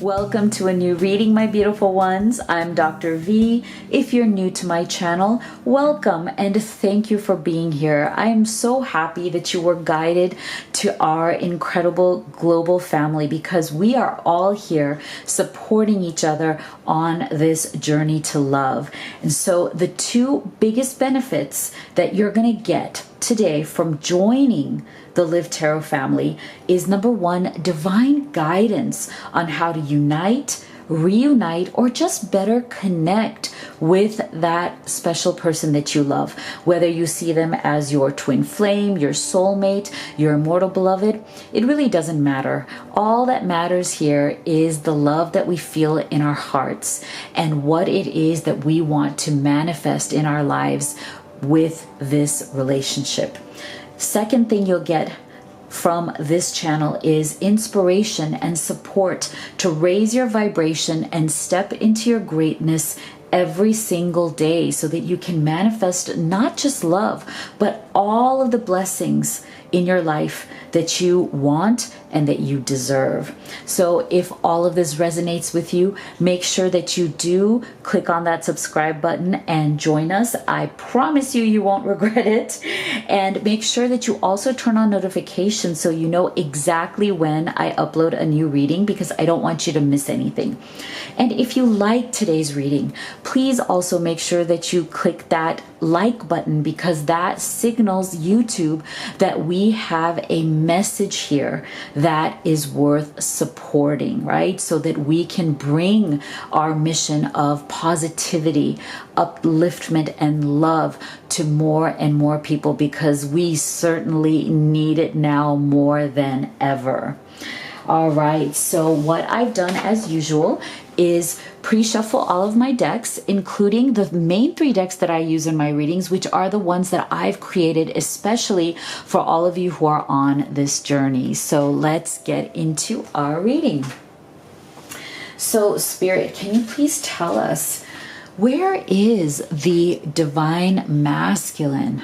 Welcome to a new reading, my beautiful ones. I'm Dr. V. If you're new to my channel, welcome and thank you for being here. I am so happy that you were guided to our incredible global family because we are all here supporting each other on this journey to love. And so the two biggest benefits that you're going to get today from joining the Live Tarot family is number one, divine guidance on how to unite, reunite, or just better connect with that special person that you love. Whether you see them as your twin flame, your soulmate, your immortal beloved, it really doesn't matter. All that matters here is the love that we feel in our hearts and what it is that we want to manifest in our lives with this relationship. Second thing you'll get from this channel is inspiration and support to raise your vibration and step into your greatness every single day so that you can manifest not just love, but all of the blessings in your life that you want and that you deserve. So if all of this resonates with you, make sure that you do click on that subscribe button and join us. I promise you, you won't regret it. And make sure that you also turn on notifications so you know exactly when I upload a new reading because I don't want you to miss anything. And if you like today's reading, please also make sure that you click that like button because that signals YouTube that we have a message here that is worth supporting, right? So that we can bring our mission of positivity, upliftment, and love to more and more people because we certainly need it now more than ever. All right, so what I've done as usual is pre-shuffle all of my decks, including the main three decks that I use in my readings, which are the ones that I've created especially for all of you who are on this journey. So let's get into our reading. So Spirit, can you please tell us, where is the divine masculine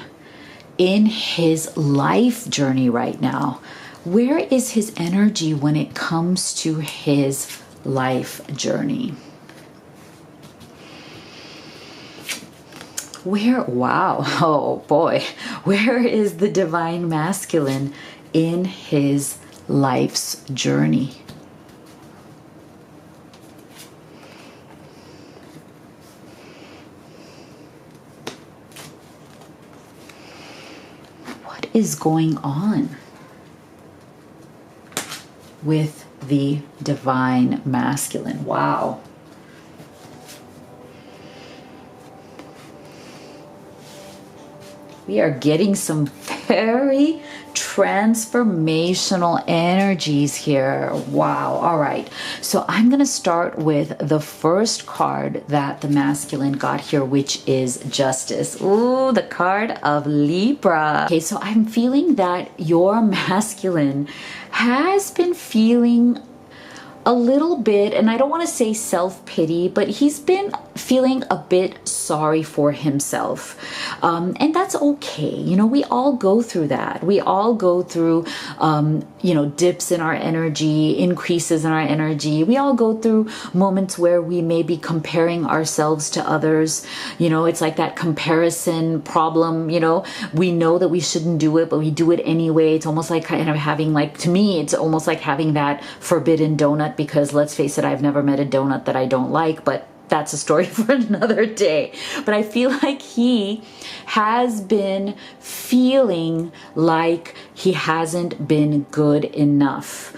in his life journey right now? Where is his energy when it comes to his life journey? Wow, oh boy, where is the divine masculine in his life's journey? What is going on with the divine masculine? Wow. We are getting some very transformational energies here. Wow. All right. So I'm going to start with the first card that the masculine got here, which is Justice. Ooh, the card of Libra. Okay, so I'm feeling that your masculine has been feeling a little bit, and I don't want to say self-pity, but he's been feeling a bit sorry for himself. And that's okay. You know, we all go through that. We all go through, dips in our energy, increases in our energy. We all go through moments where we may be comparing ourselves to others. You know, it's like that comparison problem. You know, we know that we shouldn't do it, but we do it anyway. It's almost like kind of having, like, to me, it's almost like having that forbidden donut, because let's face it, I've never met a donut that I don't like, but that's a story for another day. But I feel like he has been feeling like he hasn't been good enough.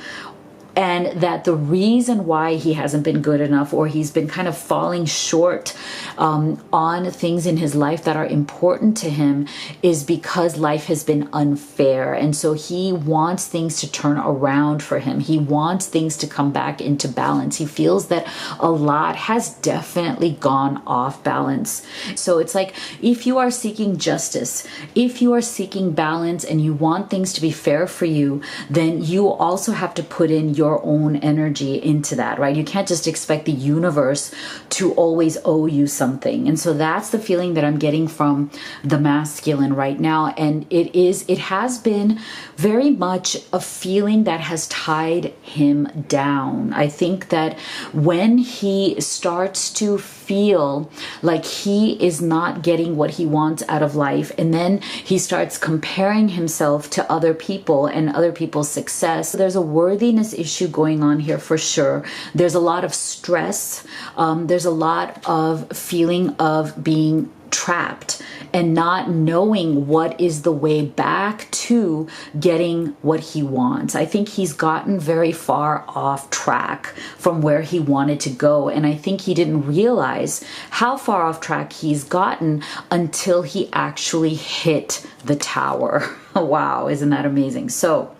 And that the reason why he hasn't been good enough, or he's been kind of falling short on things in his life that are important to him, is because life has been unfair. And so he wants things to turn around for him. He wants things to come back into balance. He feels that a lot has definitely gone off balance. So it's like, if you are seeking justice, if you are seeking balance and you want things to be fair for you, then you also have to put in your your own energy into that, right? You can't just expect the universe to always owe you something. And so that's the feeling that I'm getting from the masculine right now. And it has been very much a feeling that has tied him down. I think that when he starts to feel like he is not getting what he wants out of life, and then he starts comparing himself to other people and other people's success, there's a worthiness issue going on here for sure. There's a lot of stress. There's a lot of feeling of being trapped and not knowing what is the way back to getting what he wants. I think he's gotten very far off track from where he wanted to go. And I think he didn't realize how far off track he's gotten until he actually hit the tower. Wow, isn't that amazing? So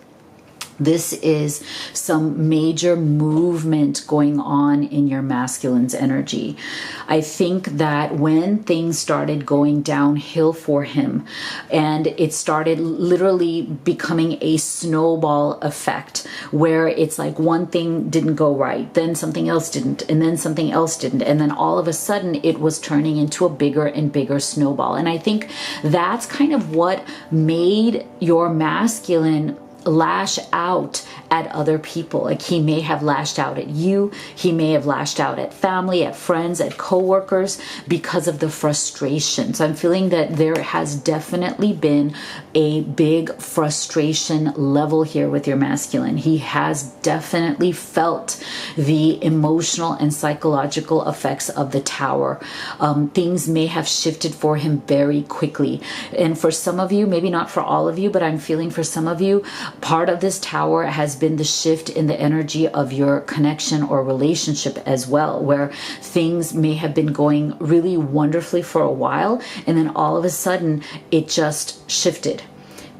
this is some major movement going on in your masculine's energy. I think that when things started going downhill for him and it started literally becoming a snowball effect where it's like one thing didn't go right, then something else didn't, and then something else didn't, and then all of a sudden it was turning into a bigger and bigger snowball. And I think that's kind of what made your masculine lash out at other people. Like he may have lashed out at you, he may have lashed out at family, at friends, at coworkers because of the frustration. So I'm feeling that there has definitely been a big frustration level here with your masculine. He has definitely felt the emotional and psychological effects of the tower. Things may have shifted for him very quickly. And for some of you, maybe not for all of you, but I'm feeling for some of you, part of this tower has been the shift in the energy of your connection or relationship as well, where things may have been going really wonderfully for a while, and then all of a sudden it just shifted.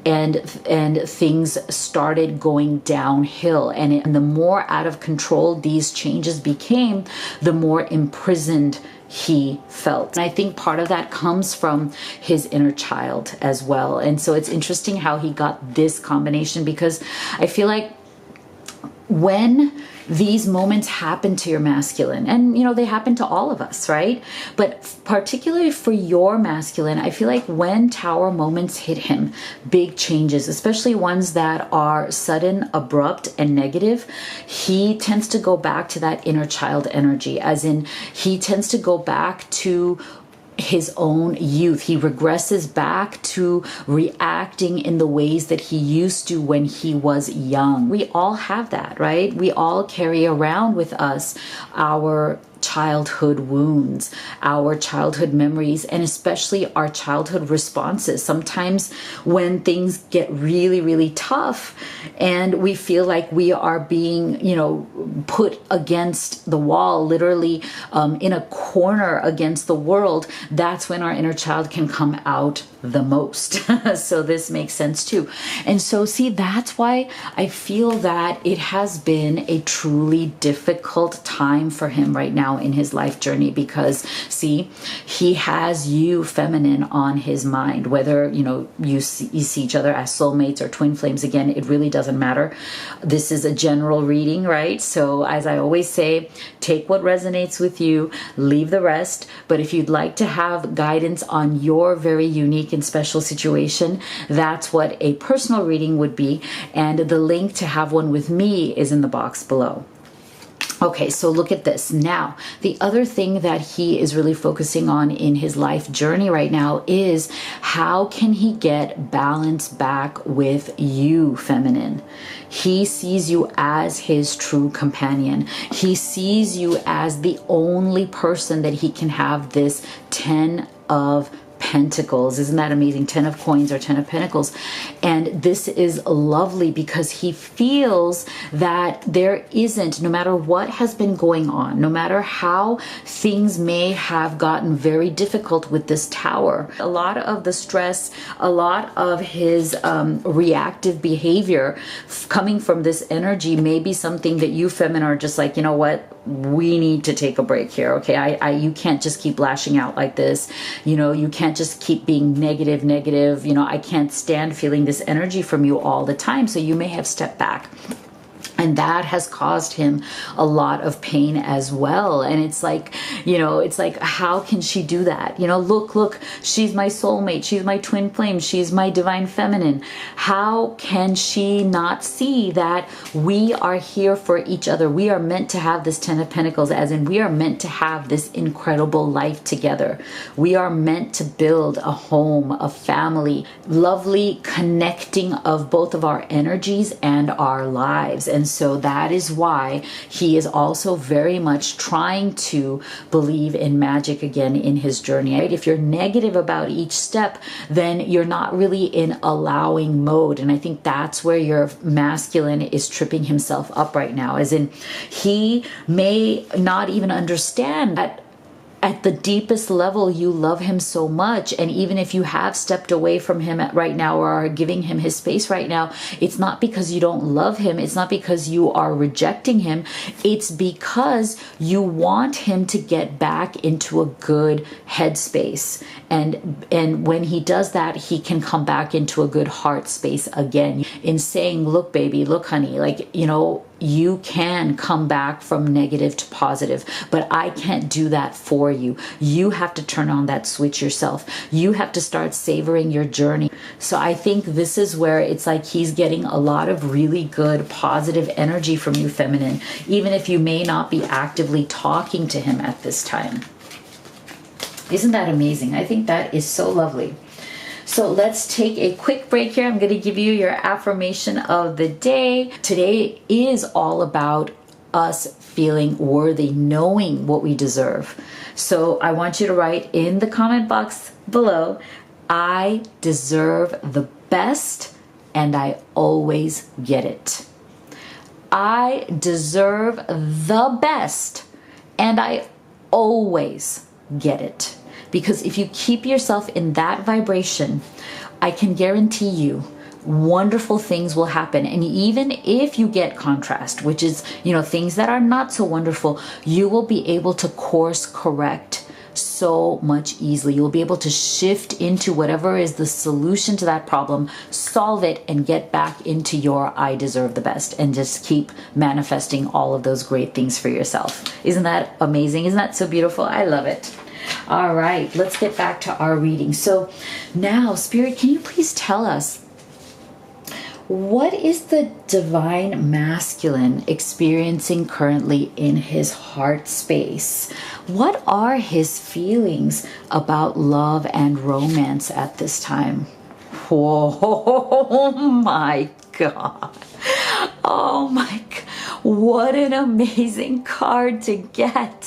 And things started going downhill. And the more out of control these changes became, the more imprisoned he felt. And I think part of that comes from his inner child as well. And so it's interesting how he got this combination, because I feel like when these moments happen to your masculine, and you know, they happen to all of us, right? But particularly for your masculine, I feel like when tower moments hit him, big changes, especially ones that are sudden, abrupt, and negative, he tends to go back to that inner child energy, as in he tends to go back to his own youth. He regresses back to reacting in the ways that he used to when he was young. We all have that, right? We all carry around with us our childhood wounds, our childhood memories, and especially our childhood responses. Sometimes when things get really, really tough and we feel like we are being, you know, put against the wall, literally in a corner against the world, that's when our inner child can come out the most. So this makes sense too. And so see, that's why I feel that it has been a truly difficult time for him right now in his life journey, because see, he has you feminine on his mind. Whether you see each other as soulmates or twin flames, again, it really doesn't matter. This is a general reading, right? So as I always say, take what resonates with you, leave the rest. But if you'd like to have guidance on your very unique and special situation, that's what a personal reading would be. And the link to have one with me is in the box below. Okay, so look at this. Now, the other thing that he is really focusing on in his life journey right now is how can he get balance back with you, feminine? He sees you as his true companion. He sees you as the only person that he can have this 10 of Pentacles. Isn't that amazing? 10 of coins or 10 of pentacles. And this is lovely because he feels that there isn't, no matter what has been going on, no matter how things may have gotten very difficult with this tower, a lot of the stress, a lot of his reactive behavior coming from this energy may be something that you feminine are just like, you know what? We need to take a break here. Okay. You can't just keep lashing out like this. You can't just keep being negative. I can't stand feeling this energy from you all the time. So you may have stepped back. And that has caused him a lot of pain as well. And it's like, it's like, how can she do that? Look, she's my soulmate. She's my twin flame. She's my divine feminine. How can she not see that we are here for each other? We are meant to have this 10 of Pentacles, as in we are meant to have this incredible life together. We are meant to build a home, a family, lovely connecting of both of our energies and our lives. And so that is why he is also very much trying to believe in magic again in his journey. Right? If you're negative about each step, then you're not really in allowing mode. And I think that's where your masculine is tripping himself up right now, as in he may not even understand that at the deepest level, you love him so much. And even if you have stepped away from him right now, or are giving him his space right now, it's not because you don't love him. It's not because you are rejecting him. It's because you want him to get back into a good headspace. And when he does that, he can come back into a good heart space again, in saying, look, baby, look, honey, like, you can come back from negative to positive, but I can't do that for you. You have to turn on that switch yourself. You have to start savoring your journey. So I think this is where it's like he's getting a lot of really good positive energy from you, feminine, even if you may not be actively talking to him at this time. Isn't that amazing? I think that is so lovely. So let's take a quick break here. I'm going to give you your affirmation of the day. Today is all about us feeling worthy, knowing what we deserve. So I want you to write in the comment box below, I deserve the best and I always get it. I deserve the best and I always get it. Because if you keep yourself in that vibration, I can guarantee you wonderful things will happen. And even if you get contrast, which is, things that are not so wonderful, you will be able to course correct so much easily. You'll be able to shift into whatever is the solution to that problem, solve it, and get back into your I deserve the best, and just keep manifesting all of those great things for yourself. Isn't that amazing? Isn't that so beautiful? I love it. All right, let's get back to our reading. So now, Spirit, can you please tell us, what is the divine masculine experiencing currently in his heart space? What are his feelings about love and romance at this time? Oh my God. Oh my God. What an amazing card to get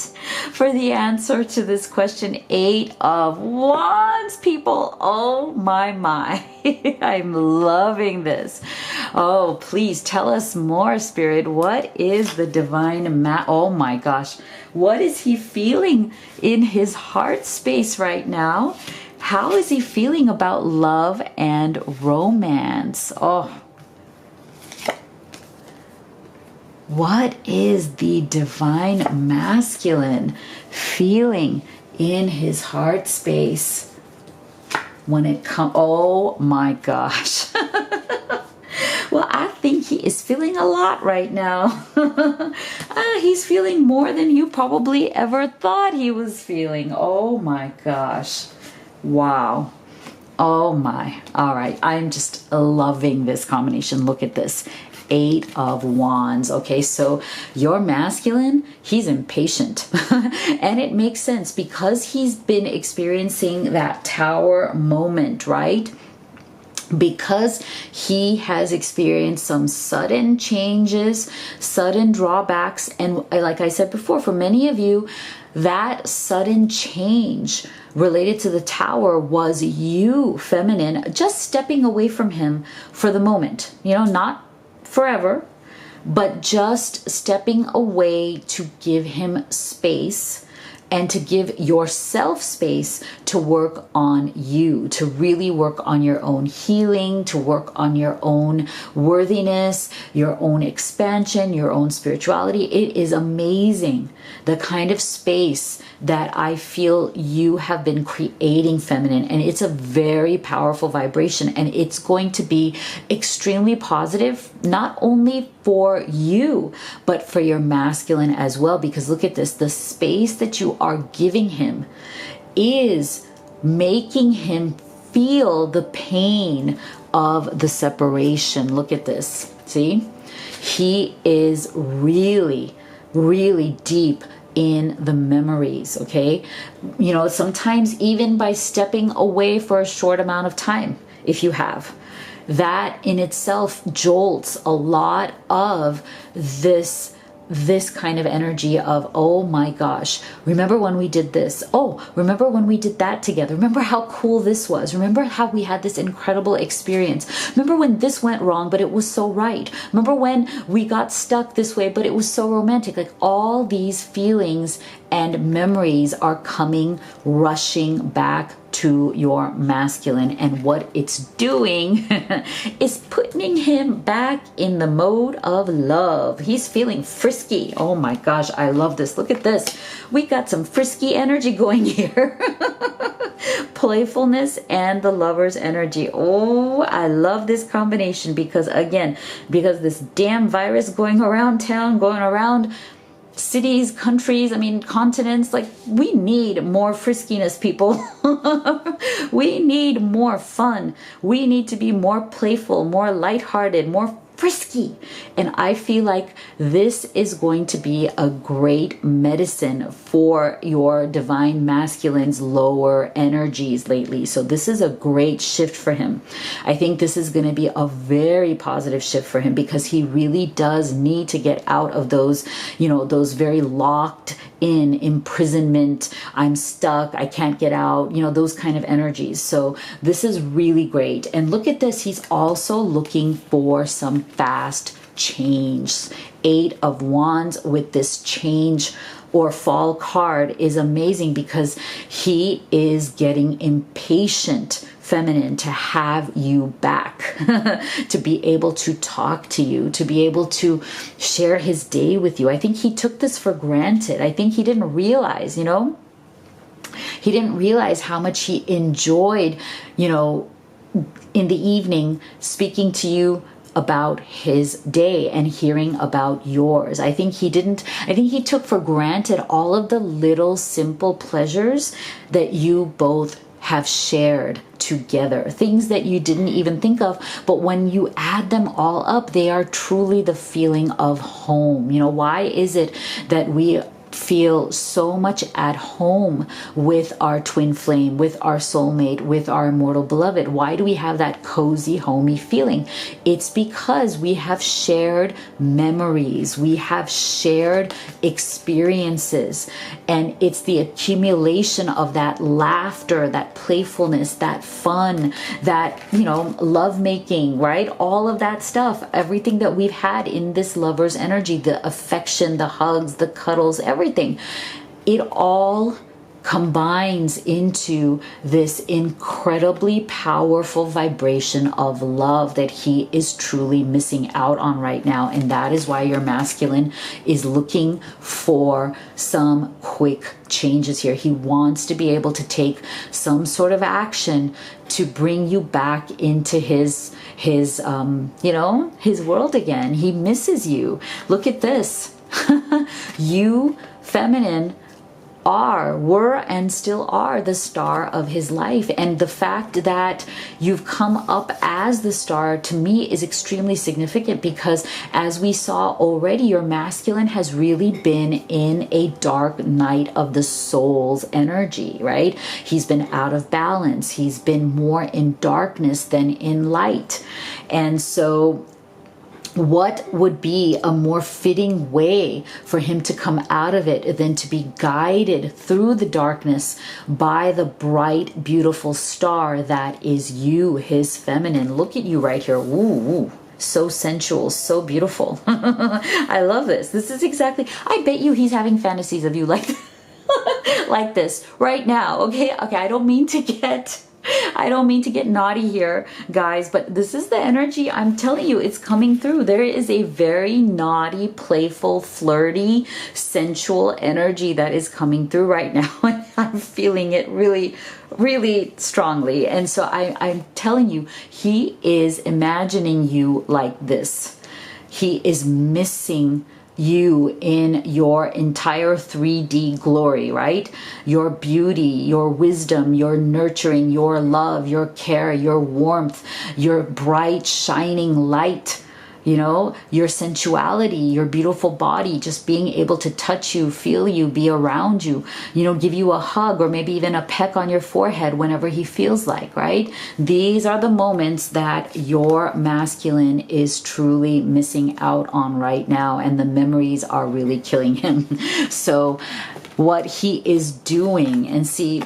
for the answer to this question. 8 of Wands, people. Oh my. I'm loving this. Oh, please tell us more, Spirit. What is the divine oh my gosh. What is he feeling in his heart space right now? How is he feeling about love and romance? Oh, what is the divine masculine feeling in his heart space when it comes? Oh my gosh. Well, I think he is feeling a lot right now. He's feeling more than you probably ever thought he was feeling. Oh my gosh. Wow. Oh my. All right. I'm just loving this combination. Look at this. 8 of Wands. Okay, so your masculine, he's impatient. And it makes sense because he's been experiencing that tower moment, right? Because he has experienced some sudden changes, sudden drawbacks. And like I said before, for many of you, that sudden change related to the tower was you, feminine, just stepping away from him for the moment. Not forever, but just stepping away to give him space and to give yourself space to work on you, to really work on your own healing, to work on your own worthiness, your own expansion, your own spirituality. It is amazing the kind of space that I feel you have been creating, feminine, and it's a very powerful vibration, and it's going to be extremely positive, not only for you, but for your masculine as well. Because look at this, the space that you are giving him is making him feel the pain of the separation. Look at this. See, he is really, really deep in the memories. Okay, you know, sometimes even by stepping away for a short amount of time, if you have, that in itself jolts a lot of this kind of energy of, oh my gosh, remember when we did this? Oh, remember when we did that together? Remember how cool this was? Remember how we had this incredible experience? Remember when this went wrong, but it was so right? Remember when we got stuck this way, but it was so romantic? Like, all these feelings and memories are coming rushing back to your masculine, and what it's doing is putting him back in the mode of love. He's feeling frisky. Oh my gosh, I love this. Look at this. We got some frisky energy going here. Playfulness and the lover's energy. Oh, I love this combination, because again, because this damn virus going around town, going around cities, countries, I mean, continents, like, we need more friskiness, people. We need more fun. We need to be more playful, more lighthearted, more frisky. And I feel like this is going to be a great medicine for your divine masculine's lower energies lately. So this is a great shift for him. I think this is going to be a very positive shift for him, because he really does need to get out of those, you know, those very locked in imprisonment, I'm stuck, I can't get out, you know, those kind of energies. So this is really great. And look at this, he's also looking for some fast change. 8 of Wands with this change or fall card is amazing, because he is getting impatient, feminine, to have you back, to be able to talk to you, to be able to share his day with you. I think he took this for granted. I think he didn't realize, you know, he didn't realize how much he enjoyed, you know, in the evening speaking to you about his day and hearing about yours. I think he took for granted all of the little simple pleasures that you both have shared together, things that you didn't even think of, but when you add them all up, they are truly the feeling of home. You know, why is it that we feel so much at home with our twin flame, with our soulmate, with our immortal beloved? Why do we have that cozy, homey feeling? It's because we have shared memories, we have shared experiences, and it's the accumulation of that laughter, that playfulness, that fun, that, you know, lovemaking, right? All of that stuff, everything that we've had in this lover's energy, the affection, the hugs, the cuddles, everything, it all combines into this incredibly powerful vibration of love that he is truly missing out on right now. And that is why your masculine is looking for some quick changes here. He wants to be able to take some sort of action to bring you back into his you know, his world again. He misses you. Look at this. You, feminine, were and still are the star of his life. And the fact that you've come up as the star, to me, is extremely significant, because as we saw already, your masculine has really been in a dark night of the soul's energy, right? He's been out of balance. He's been more in darkness than in light. And so what would be a more fitting way for him to come out of it than to be guided through the darkness by the bright, beautiful star that is you, his feminine? Look at you right here. Ooh, so sensual, so beautiful. I love this. This is exactly, I bet you he's having fantasies of you like like this right now. Okay. I don't mean to get naughty here, guys, but this is the energy. I'm telling you, it's coming through. There is a very naughty, playful, flirty, sensual energy that is coming through right now. And I'm feeling it really, really strongly. And so I'm telling you, he is imagining you like this. He is missing you in your entire 3D glory, right? Your beauty, your wisdom, your nurturing, your love, your care, your warmth, your bright, shining light, you know, your sensuality, your beautiful body, just being able to touch you, feel you, be around you, you know, give you a hug or maybe even a peck on your forehead whenever he feels like, right? These are the moments that your masculine is truly missing out on right now, and the memories are really killing him. So what he is doing, and see,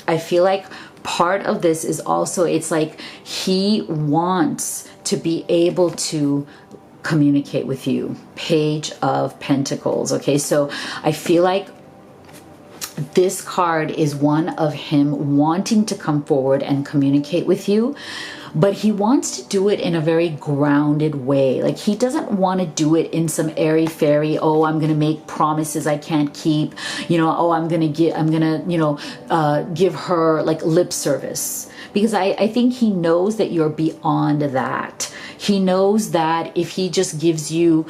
I feel like part of this is also, it's like he wants to be able to communicate with you. Page of Pentacles. Okay, so I feel like this card is one of him wanting to come forward and communicate with you, but he wants to do it in a very grounded way. Like, he doesn't want to do it in some airy-fairy, oh, I'm going to make promises I can't keep, you know, oh, I'm going to give her like lip service. Because I think he knows that you're beyond that. He knows that if he just gives you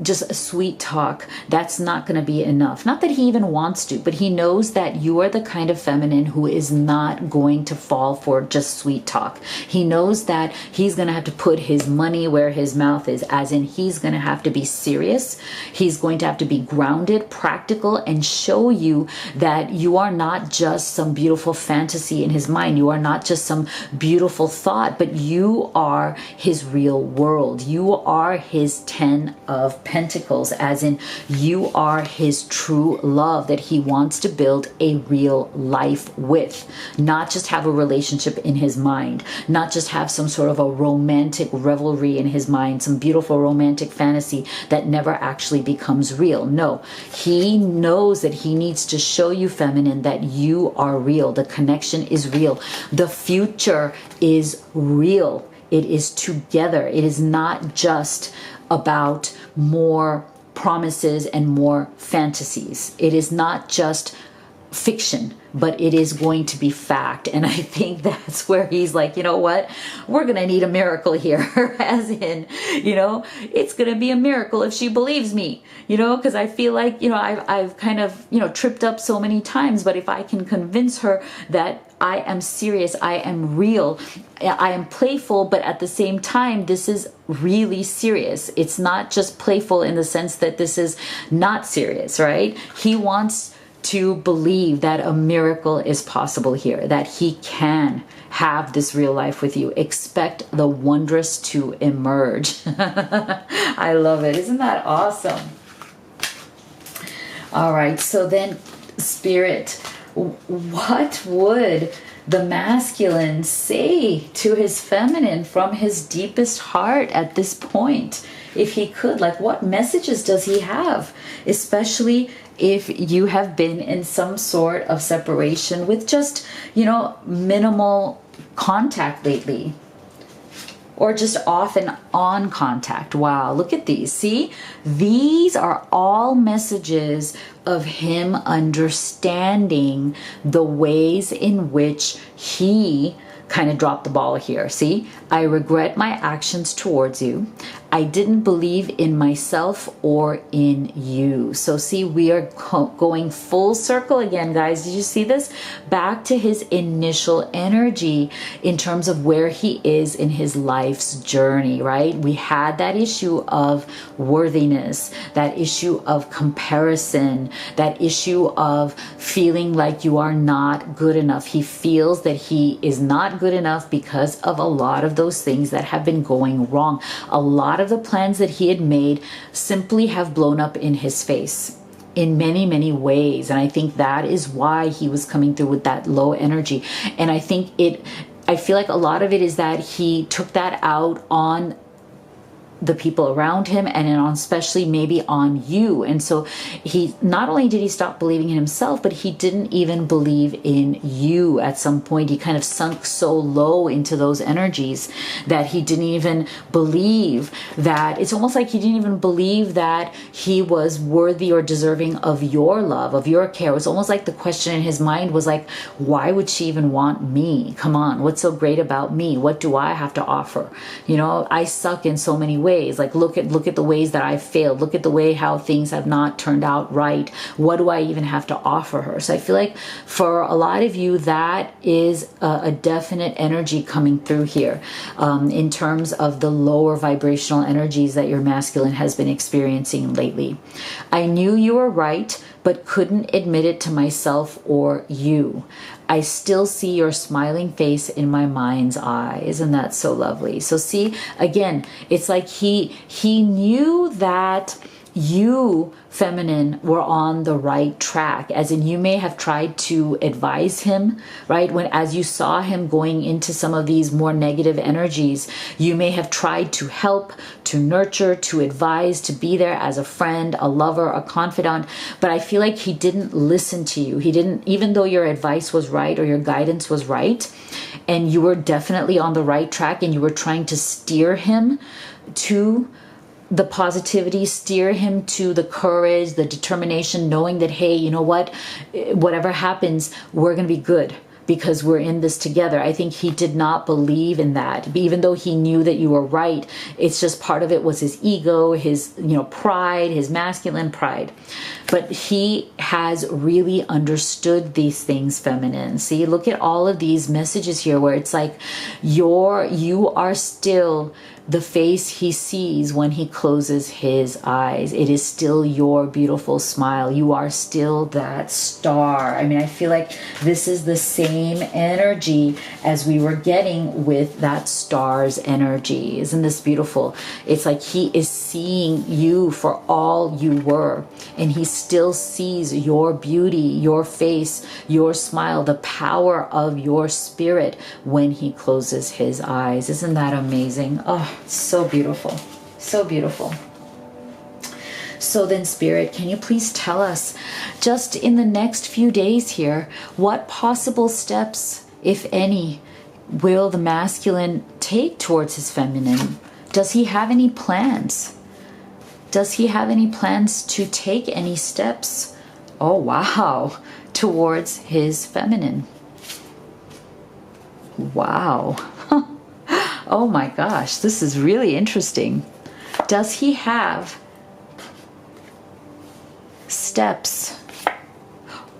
just a sweet talk, that's not going to be enough. Not that he even wants to, but he knows that you are the kind of feminine who is not going to fall for just sweet talk. He knows that he's going to have to put his money where his mouth is, as in he's going to have to be serious. He's going to have to be grounded, practical, and show you that you are not just some beautiful fantasy in his mind. You are not just some beautiful thought, but you are his real world. You are his 10 of Pentacles, as in you are his true love that he wants to build a real life with. Not just have a relationship in his mind, not just have some sort of a romantic revelry in his mind, some beautiful romantic fantasy that never actually becomes real. No, he knows that he needs to show you, feminine, that you are real. The connection is real. The future is real. It is together. It is not just about more promises and more fantasies. It is not just fiction, but it is going to be fact. And I think that's where he's like, you know what, we're going to need a miracle here. As in, you know, it's going to be a miracle if she believes me, you know, because I feel like, you know, I've kind of, you know, tripped up so many times, but if I can convince her that I am serious, I am real, I am playful, but at the same time, this is really serious. It's not just playful in the sense that this is not serious, right? He wants to believe that a miracle is possible here, that he can have this real life with you. Expect the wondrous to emerge. I love it. Isn't that awesome? All right, so then, Spirit, what would the masculine say to his feminine from his deepest heart at this point? If he could, like, what messages does he have? Especially if you have been in some sort of separation with just, you know, minimal contact lately. Or just off and on contact. Wow, look at these. See, these are all messages of him understanding the ways in which he kind of dropped the ball here. See, I regret my actions towards you. I didn't believe in myself or in you. So see, we are going full circle again, guys. Did you see this? Back to his initial energy in terms of where he is in his life's journey, right? We had that issue of worthiness, that issue of comparison, that issue of feeling like you are not good enough. He feels that he is not good enough because of a lot of those things that have been going wrong. A lot of the plans that he had made simply have blown up in his face in many, many ways. And I think that is why he was coming through with that low energy. And I think I feel like a lot of it is that he took that out on the people around him, and then on especially maybe on you. And so he not only did he stop believing in himself, but he didn't even believe in you. At some point he kind of sunk so low into those energies that he didn't even believe that, it's almost like he didn't even believe that he was worthy or deserving of your love, of your care. It was almost like the question in his mind was like, why would she even want me? Come on, what's so great about me? What do I have to offer? You know, I suck in so many ways. Like, look at the ways that I've failed. Look at the way how things have not turned out right. What do I even have to offer her? So I feel like for a lot of you, that is a definite energy coming through here, in terms of the lower vibrational energies that your masculine has been experiencing lately. I knew you were right, but couldn't admit it to myself or you. I still see your smiling face in my mind's eye. Isn't that so lovely? So see, again, it's like he knew that you, feminine, were on the right track, as in you may have tried to advise him, right? When, as you saw him going into some of these more negative energies, you may have tried to help, to nurture, to advise, to be there as a friend, a lover, a confidant. But I feel like he didn't listen to you. He didn't, even though your advice was right or your guidance was right, and you were definitely on the right track, and you were trying to steer him to the positivity, steer him to the courage, the determination, knowing that, hey, you know what, whatever happens, we're going to be good because we're in this together. I think he did not believe in that, even though he knew that you were right. It's just part of it was his ego, his, pride, his masculine pride. But he has really understood these things, feminine. See, look at all of these messages here where it's like you are still the face he sees when he closes his eyes. It is still your beautiful smile. You are still that star. I mean, I feel like this is the same energy as we were getting with that star's energy. Isn't this beautiful? It's like he is seeing you for all you were, and he still sees your beauty, your face, your smile, the power of your spirit when he closes his eyes. Isn't that amazing? Oh, so beautiful. So beautiful. So then, Spirit, can you please tell us, just in the next few days here, what possible steps, if any, will the masculine take towards his feminine? Does he have any plans? Does he have any plans to take any steps? Oh, wow. Towards his feminine. Wow. Oh my gosh, this is really interesting. Does he have steps?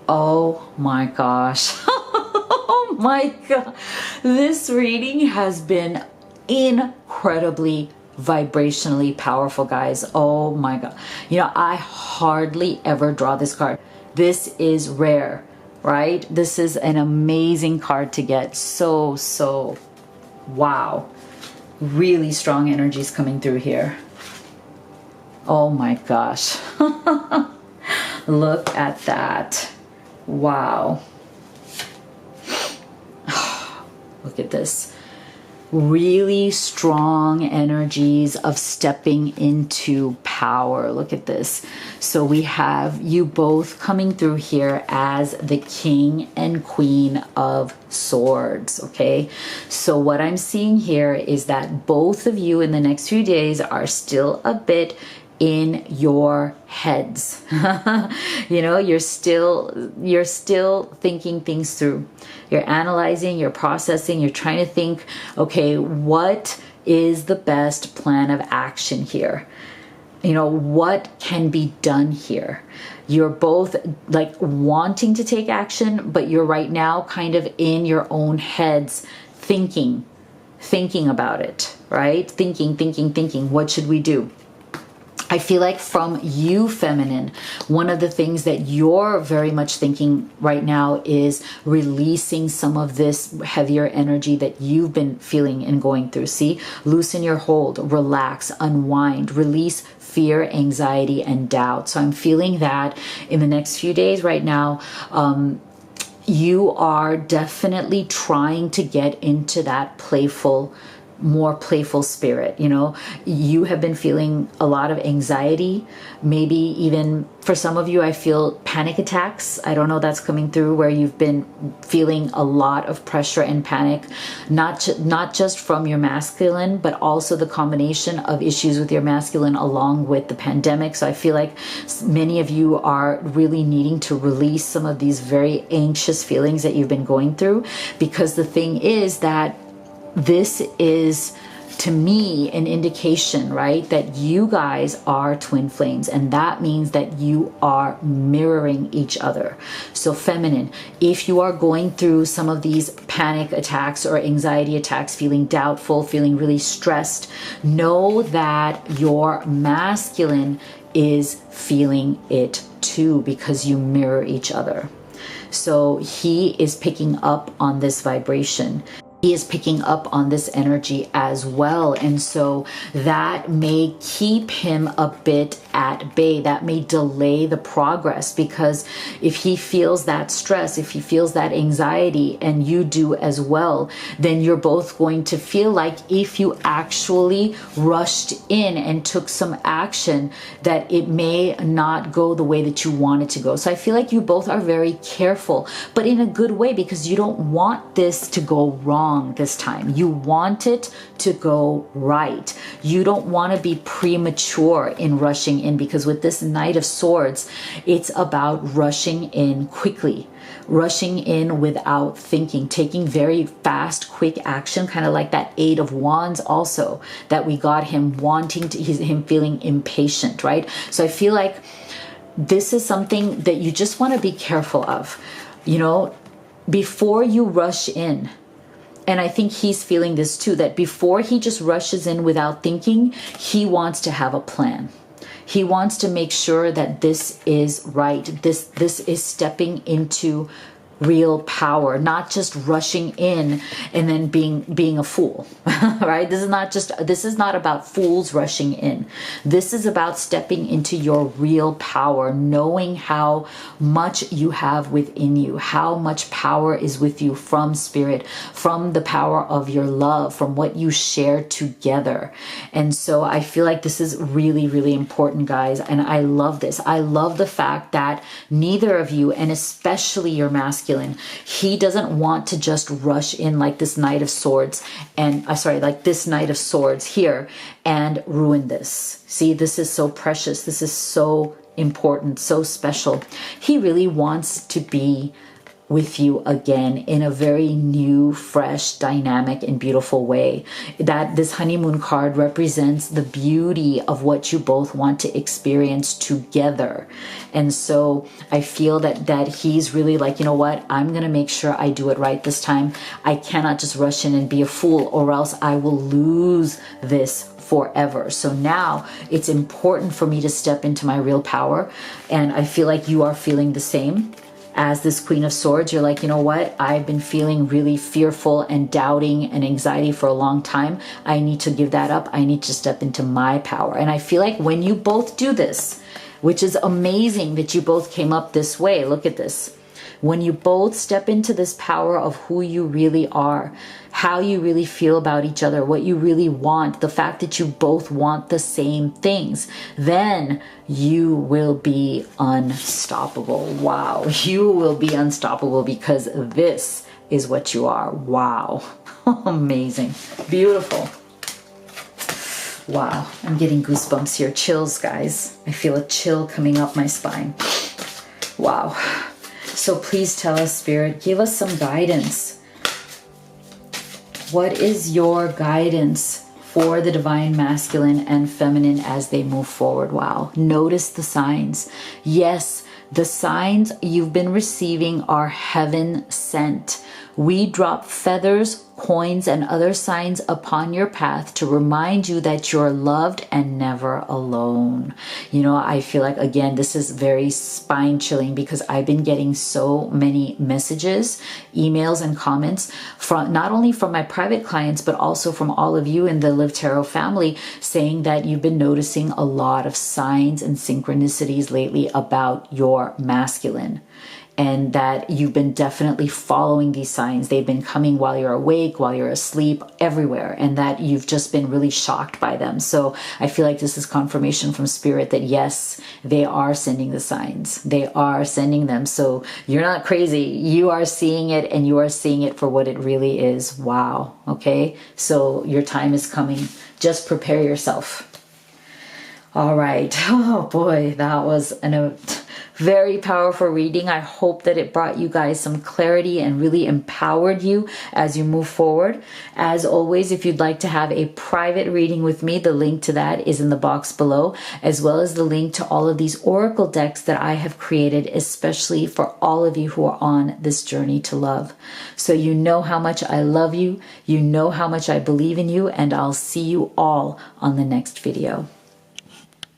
Oh my gosh. Oh my God. This reading has been incredibly vibrationally powerful, guys. Oh my God. I hardly ever draw this card. This is rare, right? This is an amazing card to get. So, wow. Really strong energies coming through here. Oh my gosh. Look at that. Wow. Look at this. Really strong energies of stepping into power. Look at this. So we have you both coming through here as the King and Queen of Swords. Okay. So what I'm seeing here is that both of you in the next few days are still a bit in your heads. You're still thinking things through. You're analyzing, you're processing, you're trying to think, okay, what is the best plan of action here? What can be done here? You're both like wanting to take action, but you're right now kind of in your own heads thinking about it, right? Thinking, what should we do? I feel like from you, feminine, one of the things that you're very much thinking right now is releasing some of this heavier energy that you've been feeling and going through. See, loosen your hold, relax, unwind, release fear, anxiety, and doubt. So I'm feeling that in the next few days right now, you are definitely trying to get into that playful more playful spirit. You know, you have been feeling a lot of anxiety, maybe even for some of you, I feel panic attacks. I don't know, that's coming through, where you've been feeling a lot of pressure and panic, not just from your masculine, but also the combination of issues with your masculine along with the pandemic. So I feel like many of you are really needing to release some of these very anxious feelings that you've been going through, because the thing is that this is, to me, an indication, right, that you guys are twin flames, and that means that you are mirroring each other. So feminine, if you are going through some of these panic attacks or anxiety attacks, feeling doubtful, feeling really stressed, know that your masculine is feeling it too, because you mirror each other. So he is picking up on this vibration. He is picking up on this energy as well. And so that may keep him a bit at bay. That may delay the progress, because if he feels that stress, if he feels that anxiety, and you do as well, then you're both going to feel like if you actually rushed in and took some action, that it may not go the way that you want it to go. So I feel like you both are very careful, but in a good way, because you don't want this to go wrong this time. You want it to go right. You don't want to be premature in rushing in, because with this Knight of Swords, it's about rushing in quickly, rushing in without thinking, taking very fast, quick action, kind of like that Eight of Wands also that we got him wanting to, him feeling impatient, right? So I feel like this is something that you just want to be careful of, you know, before you rush in. And I think he's feeling this too, that before he just rushes in without thinking, he wants to have a plan. He wants to make sure that this is right. This is stepping into real power, not just rushing in and then being a fool, right? This is not about fools rushing in. This is about stepping into your real power, knowing how much you have within you, how much power is with you from spirit, from the power of your love, from what you share together. And so I feel like this is really, really important, guys. And I love this. I love the fact that neither of you, and especially your masculine, he doesn't want to just rush in like this Knight of Swords and like this Knight of Swords here and ruin this. See, this is so precious. This is so important, so special. He really wants to be with you again in a very new, fresh, dynamic, and beautiful way. That this honeymoon card represents the beauty of what you both want to experience together. And so I feel that he's really like, you know what, I'm gonna make sure I do it right this time. I cannot just rush in and be a fool, or else I will lose this forever. So now it's important for me to step into my real power. And I feel like you are feeling the same. As this Queen of Swords, you're like, you know what? I've been feeling really fearful and doubting and anxiety for a long time. I need to give that up. I need to step into my power. And I feel like when you both do this, which is amazing that you both came up this way. Look at this. When you both step into this power of who you really are, how you really feel about each other, what you really want, the fact that you both want the same things, then you will be unstoppable. Wow, you will be unstoppable, because this is what you are. Wow, amazing, beautiful. Wow, I'm getting goosebumps here, chills, guys. I feel a chill coming up my spine. Wow. So please tell us, Spirit, give us some guidance. What is your guidance for the divine masculine and feminine as they move forward? Wow. Notice the signs. Yes, the signs you've been receiving are heaven sent. We drop feathers, coins, and other signs upon your path to remind you that you're loved and never alone. You know, I feel like, again, this is very spine chilling, because I've been getting so many messages, emails, and comments from not only from my private clients, but also from all of you in the Live Tarot family, saying that you've been noticing a lot of signs and synchronicities lately about your masculine. and that you've been definitely following these signs. They've been coming while you're awake, while you're asleep, everywhere, and that you've just been really shocked by them. So I feel like this is confirmation from Spirit that yes, they are sending the signs. They are sending them. So you're not crazy. You are seeing it, and you are seeing it for what it really is. Wow. Okay. So your time is coming. Just prepare yourself. All right. Oh boy, that was a very powerful reading. I hope that it brought you guys some clarity and really empowered you as you move forward. As always, if you'd like to have a private reading with me, the link to that is in the box below, as well as the link to all of these oracle decks that I have created, especially for all of you who are on this journey to love. So you know how much I love you, you know how much I believe in you, and I'll see you all on the next video.